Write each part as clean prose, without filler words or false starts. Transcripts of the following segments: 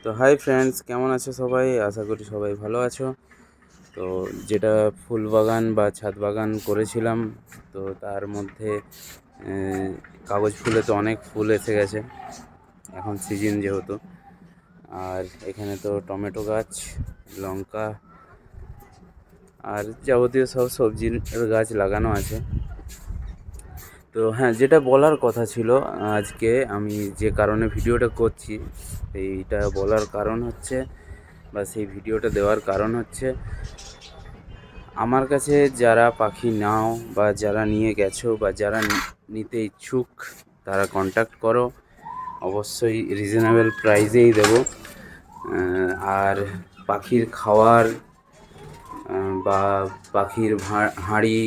তো hi friends, কেমন আছো সবাই? আশা করি সবাই ভালো আছো। তো যেটা ফুল বাগান বা ছাদ বাগান করেছিলাম, তো তার মধ্যে কাগজ ফুলে তো অনেক ফুল এসে গেছে এখন সিজন যেহেতু। আর এখানে তো টমেটো গাছ, লঙ্কা আর যাবতীয় সব সবজির গাছ লাগানো আছে। তো হ্যাঁ, যেটা বলার কথা ছিল, আজকে আমি যে কারণে ভিডিওটা করছি সেইটা বলার কারণ হচ্ছে, বা সেই ভিডিওটা দেওয়ার কারণ হচ্ছে, আমার কাছে যারা পাখি নাও বা যারা নিয়ে গেছো বা যারা নিতে ইচ্ছুক তারা কন্ট্যাক্ট করো। অবশ্যই রিজনেবল প্রাইসেই দেবো। আর পাখির খাওয়ার বা পাখির হাঁড়ি,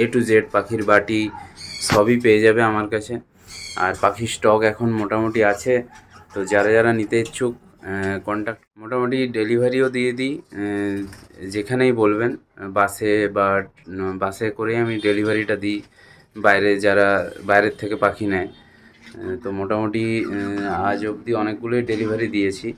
এ টু জেড পাখির বাটি সবই পেয়ে যাবে আমার কাছে। আর পাখির স্টক এখন মোটামুটি আছে। তো যারা যারা নিতে ইচ্ছুক কন্ট্যাক্ট, মোটামুটি ডেলিভারিও দিয়ে দিই যেখানেই বলবেন। বাসে বা বাসে করেই আমি ডেলিভারিটা দিই যারা বাইরের থেকে পাখি নেয়। তো মোটামুটি আজ অবধি অনেকগুলোই ডেলিভারি দিয়েছি।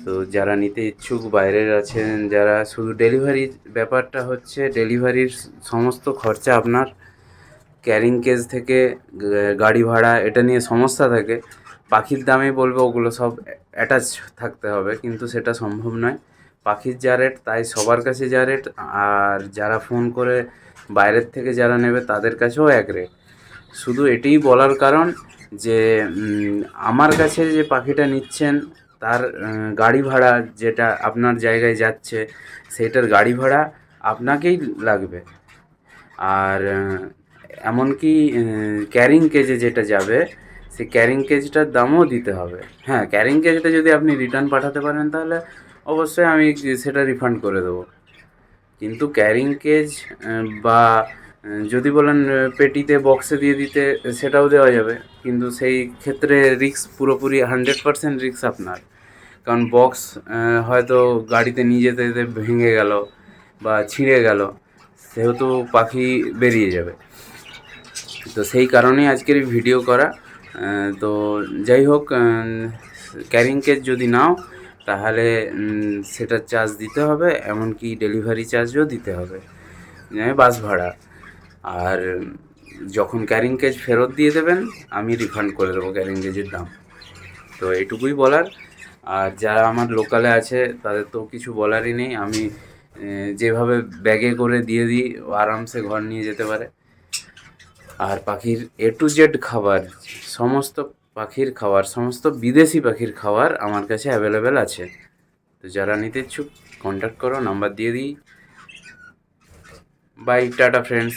তো যারা নিতে ইচ্ছুক বাইরের আছেন, যারা শুধু ডেলিভারির ব্যাপারটা হচ্ছে, ডেলিভারির সমস্ত খরচা আপনার, ক্যারিং কেস থেকে গাড়ি ভাড়া, এটা নিয়ে সমস্যা থাকে। পাখির দামে বলবো ওগুলো সব অ্যাটাচ থাকতে হবে, কিন্তু সেটা সম্ভব নয়। পাখির যা রেট তাই সবার কাছে যা রেট, আর যারা ফোন করে বাইরের থেকে যারা নেবে তাদের কাছেও এক রেট। শুধু এটাই বলার কারণ যে আমার কাছে যে পাখিটা নিচ্ছেন তার গাড়ি ভাড়া, যেটা আপনার জায়গায় যাচ্ছে সেটার গাড়ি ভাড়া আপনাকেই লাগবে। আর এমনকি ক্যারিং কেজে যেটা যাবে সেই ক্যারিং কেজটার দামও দিতে হবে। হ্যাঁ, ক্যারিং কেজটা যদি আপনি রিটার্ন পাঠাতে পারেন তাহলে অবশ্যই আমি সেটা রিফান্ড করে দেবো। কিন্তু ক্যারিং কেজ বা যদি বলেন পেটিতে বক্সে দিয়ে দিতে, সেটাও দেওয়া যাবে। কিন্তু সেই ক্ষেত্রে রিস্ক পুরোপুরি 100% রিস্ক আপনার। কারণ বক্স হয়তো গাড়িতে নিয়ে যেতে যেতে ভেঙে গেল বা ছিঁড়ে গেল, সেহেতু পাখি বেরিয়ে যাবে। তো সেই কারণেই আজকের এই ভিডিও করা। তো যাই হোক, ক্যারিং কেজ যদি নাও তাহলে সেটার চার্জ দিতে হবে, এমনকি ডেলিভারি চার্জও দিতে হবে, বাস ভাড়া। আর যখন ক্যারিং কেজ ফেরত দিয়ে দেবেন আমি রিফান্ড করে দেবো ক্যারিং কেজের দাম। তো এইটুকুই বলার। আর যারা আমার লোকালে আছে তাদের তো কিছু বলারই নেই। আমি যেভাবে ব্যাগে করে দিয়ে দিই, আরামসে ঘর নিয়ে যেতে পারে। আর পাখির এ টু জেড খাবার, সমস্ত পাখির খাবার, সমস্ত বিদেশি পাখির খাবার আমার কাছে অ্যাভেলেবেল আছে। তো যারা নিতে ইচ্ছুক কন্ট্যাক্ট করো, নাম্বার দিয়ে দিই। Bye, tata friends.